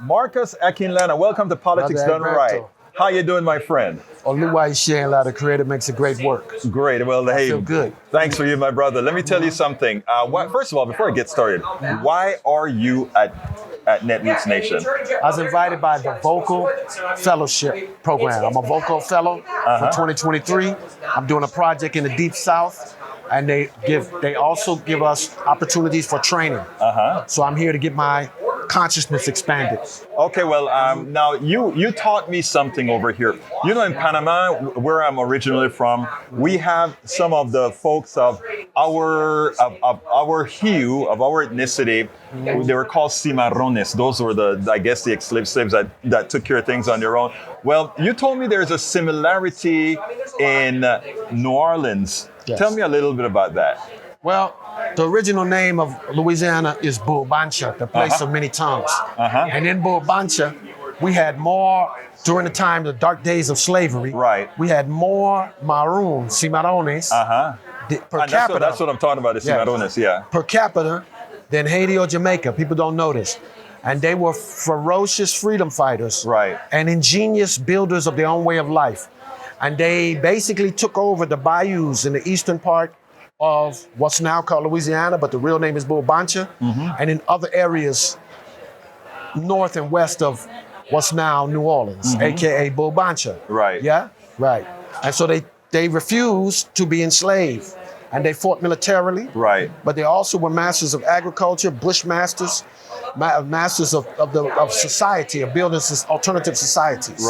Marcus Akinlana, welcome to Politics Done Right. How you doing, my friend? Oluwa Ishenla, the creator, makes a great work. Great. Well, hey, feel good. Thanks for you, my brother. Let me tell you something. First of all, before I get started, why are you at Netroots Nation? I was invited by the Vocal Fellowship Program. I'm a Vocal Fellow for 2023. I'm doing a project in the Deep South, and they also give us opportunities for training. So I'm here to get my consciousness expanded. Okay, well, now you taught me something over here. You know, in Panama, where I'm originally from, we have some of the folks of our hue, of our ethnicity. They were called cimarrones. Those were the ex-slave slaves that took care of things on their own. Well, you told me there's a similarity in New Orleans. Yes. Tell me a little bit about that. Well, the original name of Louisiana is Bulbancha, the place of many tongues. And in Bulbancha, we had more, during the time, the dark days of slavery, we had more maroons, cimarrones, per capita. That's what I'm talking about, the cimarrones, per capita than Haiti or Jamaica. People don't know this. And they were ferocious freedom fighters and ingenious builders of their own way of life. And they basically took over the bayous in the eastern part of what's now called Louisiana, but the real name is Bulbancha, and in other areas north and west of what's now New Orleans, aka Bulbancha. And so they refused to be enslaved, and they fought militarily. But they also were masters of agriculture, bushmasters, masters of society, of building alternative societies.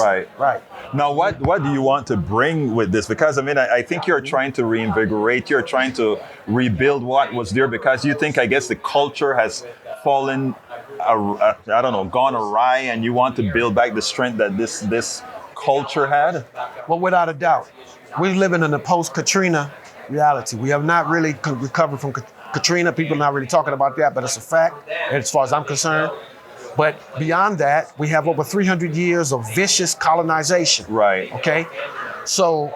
Now, what do you want to bring with this? Because I mean, I think you're trying to reinvigorate, you're trying to rebuild what was there, because you think, I guess, the culture has fallen, gone awry, and you want to build back the strength that this culture had? Well, without a doubt. We're living in a post-Katrina reality. We have not really recovered from Katrina. People are not really talking about that, but it's a fact, as far as I'm concerned. But beyond that, we have over 300 years of vicious colonization. Okay? So,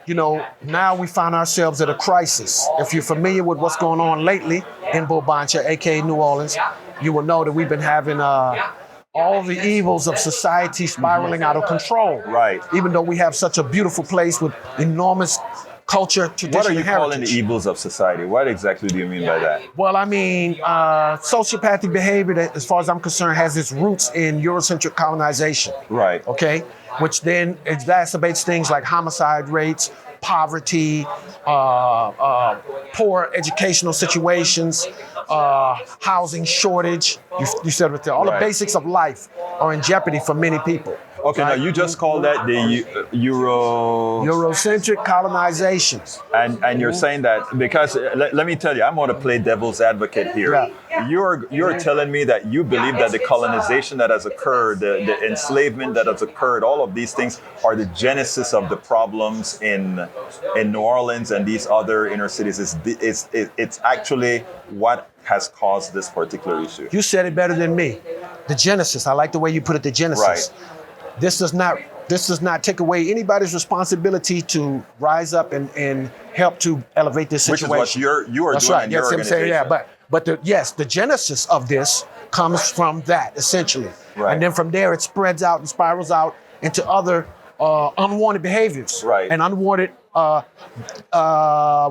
you know, now we find ourselves at a crisis. If you're familiar with what's going on lately in Bulbancha, aka New Orleans, you will know that we've been having all the evils of society spiraling out of control. Even though we have such a beautiful place with enormous culture, tradition, what are you heritage. calling the evils of society? What exactly do you mean by that? Well, I mean, sociopathic behavior that, as far as I'm concerned, has its roots in Eurocentric colonization. Okay? Which then exacerbates things like homicide rates, poverty, poor educational situations, housing shortage. You said it there. All the basics of life are in jeopardy for many people. Okay, now you just call that the Eurocentric colonization. And you're saying that because, let me tell you, I'm going to play devil's advocate here. You're telling me that you believe that the colonization that has occurred, the enslavement that has occurred, all of these things are the genesis of the problems in New Orleans and these other inner cities. It's actually what has caused this particular issue. You said it better than me. The genesis. I like the way you put it, the genesis. This does not take away anybody's responsibility to rise up and help to elevate this situation. Which is what you are doing in your organization. But the genesis of this comes from that, essentially. And then from there, it spreads out and spirals out into other unwanted behaviors and unwanted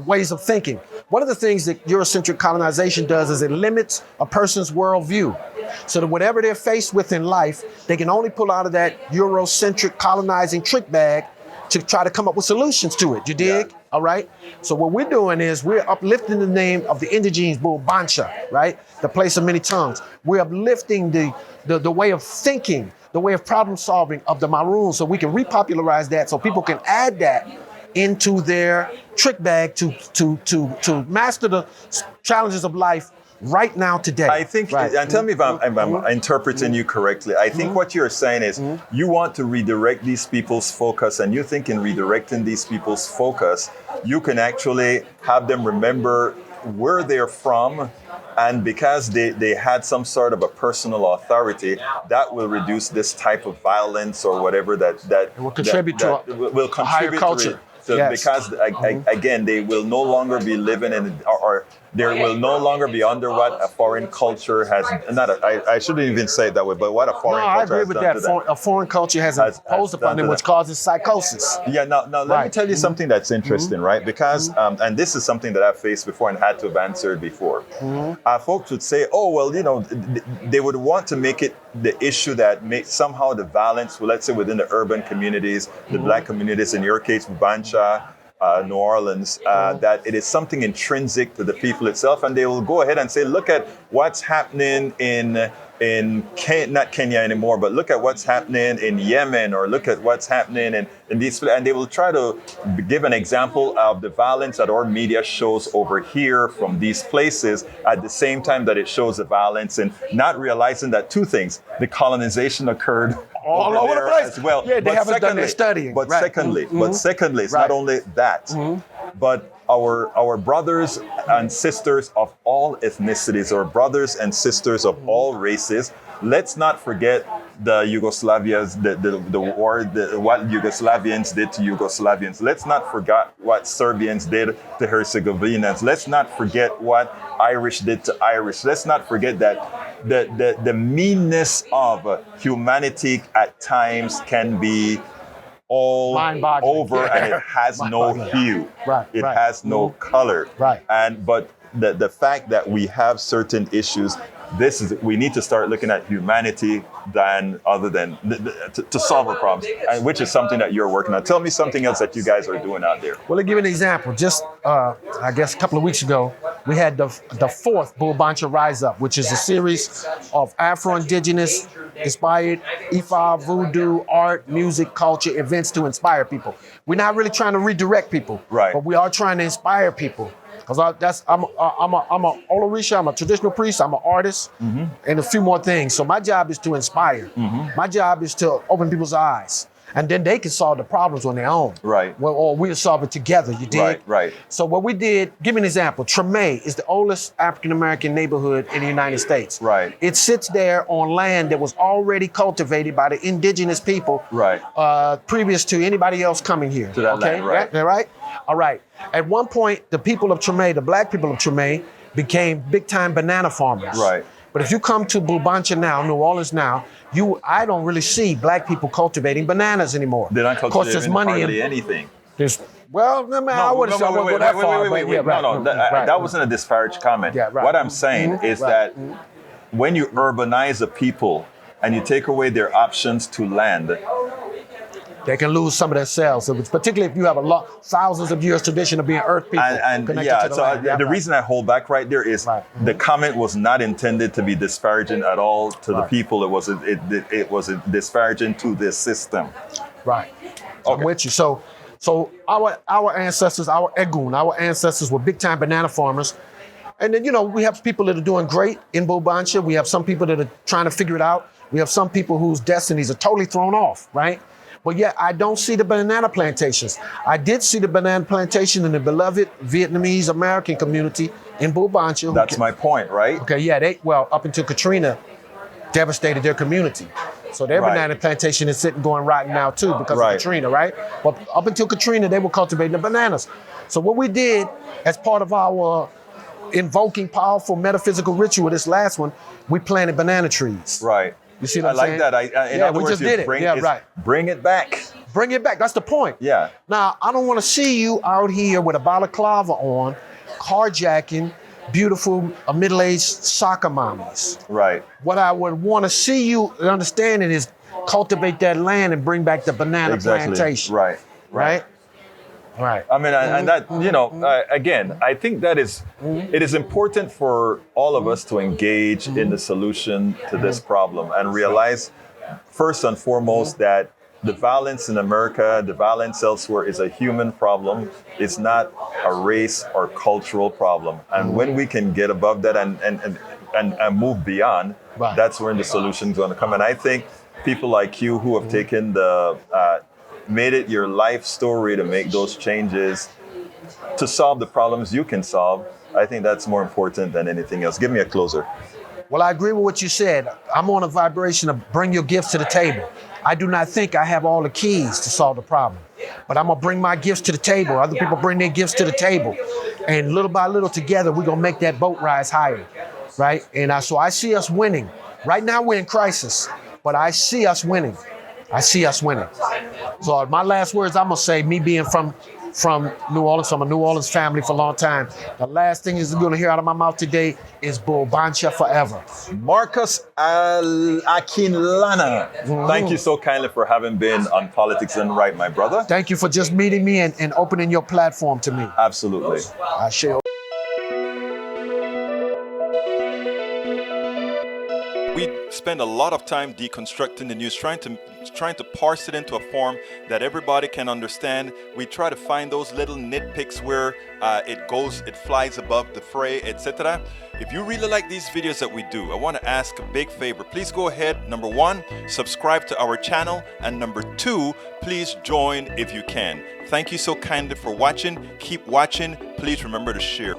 ways of thinking. One of the things that Eurocentric colonization does is it limits a person's worldview. So that whatever they're faced with in life, they can only pull out of that Eurocentric colonizing trick bag to try to come up with solutions to it. You dig? All right? So what we're doing is we're uplifting the name of the indigenes, Bulbancha, right? The place of many tongues. We're uplifting the way of thinking, the way of problem solving of the Maroons, so we can repopularize that so people can add that into their trick bag to master the challenges of life right now, today. I think, and tell me if I'm interpreting you correctly. I think what you're saying is you want to redirect these people's focus, and you think in redirecting these people's focus, you can actually have them remember where they're from, and because they had some sort of a personal authority, that will reduce this type of violence or whatever that will contribute to a higher culture. Because again, they will no longer be living in, or There will no longer be under what a foreign culture has, I shouldn't even say it that way, but what a foreign I culture agree has with done that. to them. A foreign culture has imposed upon them, which causes psychosis. Yeah, now let me tell you something that's interesting, right? Because, and this is something that I've faced before and had to have answered before. Folks would say, oh, well, they would want to make it the issue that makes somehow the violence, well, let's say within the urban communities, the black communities, in your case, Bulbancha, New Orleans, that it is something intrinsic to the people itself, and they will go ahead and say, look at what's happening in not Kenya anymore, but look at what's happening in Yemen, or look at what's happening in these, and they will try to give an example of the violence that our media shows over here from these places at the same time that it shows the violence, and not realizing that two things: the colonization occurred all over the place as well. Yeah, they haven't done their studying. But secondly, it's not only that, but our brothers and sisters of all ethnicities, or brothers and sisters of all races, let's not forget the Yugoslavians, the war, what Yugoslavians did to Yugoslavians. Let's not forget what Serbians did to Herzegovinians. Let's not forget what Irish did to Irish. Let's not forget that the meanness of humanity at times can be all over, and it has no hue. It has no color. But the fact that we have certain issues, we need to start looking at humanity to solve our problems, and which is something that you're working on. Tell me something else that you guys are doing out there. Well, to give you an example, just I guess a couple of weeks ago, we had the fourth Bulbancha Rise Up, which is a series of Afro-Indigenous inspired Ifa, voodoo, art, music, culture, events to inspire people. We're not really trying to redirect people, but we are trying to inspire people. Because I'm a Olorisha, I'm a traditional priest, I'm an artist, and a few more things. So my job is to inspire. My job is to open people's eyes, and then they can solve the problems on their own. Or we'll solve it together, you dig? So what we did, give me an example. Treme is the oldest African-American neighborhood in the United States. It sits there on land that was already cultivated by the indigenous people previous to anybody else coming here. To that land, right? All right. At one point, the people of Treme, the black people of Treme, became big-time banana farmers. But if you come to Bulbancha now, New Orleans now, I don't really see black people cultivating bananas anymore. They're not cultivating hardly anything. I wouldn't go that far. That wasn't a disparaged comment. What I'm saying is that when you urbanize a people and you take away their options to land, they can lose some of themselves, particularly if you have thousands of years tradition of being earth people. The reason I hold back right there is the comment was not intended to be disparaging at all to the people. It was disparaging to the system. I'm with you. So our ancestors, our Egun, our ancestors were big time banana farmers. And then, we have people that are doing great in Bulbancha. We have some people that are trying to figure it out. We have some people whose destinies are totally thrown off, right? But yet I don't see the banana plantations. I did see the banana plantation in the beloved Vietnamese American community in Bulbancha. That's my point, right? Okay, up until Katrina devastated their community. So their banana plantation is sitting going rotten now too because of Katrina, right? But up until Katrina, they were cultivating the bananas. So what we did as part of our invoking powerful metaphysical ritual, this last one, we planted banana trees. You see what I'm saying? I like that. In other words, did it. Bring it back. Bring it back. That's the point. Now, I don't want to see you out here with a balaclava on, carjacking beautiful middle-aged soccer mommies. What I would want to see you understanding is cultivate that land and bring back the banana plantation. Right. I mean, and that, again, I think that it is important for all of us to engage in the solution to this problem and realize, first and foremost, that the violence in America, the violence elsewhere is a human problem. It's not a race or cultural problem. And when we can get above that and move beyond, that's when the solution is going to come. And I think people like you who have taken made it your life story to make those changes to solve the problems you can solve, I think that's more important than anything else. Give me a closer. Well, I agree with what you said. I'm on a vibration of bring your gifts to the table. I do not think I have all the keys to solve the problem. but I'm gonna bring my gifts to the table. Other people bring their gifts to the table. And little by little together, we're gonna make that boat rise higher, right? And so I see us winning. Right now we're in crisis, but I see us winning. I see us winning. So my last words, I'm gonna say, me being from New Orleans, from a New Orleans family for a long time, the last thing you're gonna hear out of my mouth today is Bulbancha forever. Marcus Akinlana, thank you so kindly for having been on Politics Done Right, my brother. Thank you for just meeting me and opening your platform to me. Absolutely. I share. We spend a lot of time deconstructing the news, trying to parse it into a form that everybody can understand. We try to find those little nitpicks where it flies above the fray, etc. If you really like these videos that we do, I want to ask a big favor. Please go ahead, number 1, subscribe to our channel, and number 2, please join if you can. Thank you so kindly for watching. Keep watching. Please remember to share.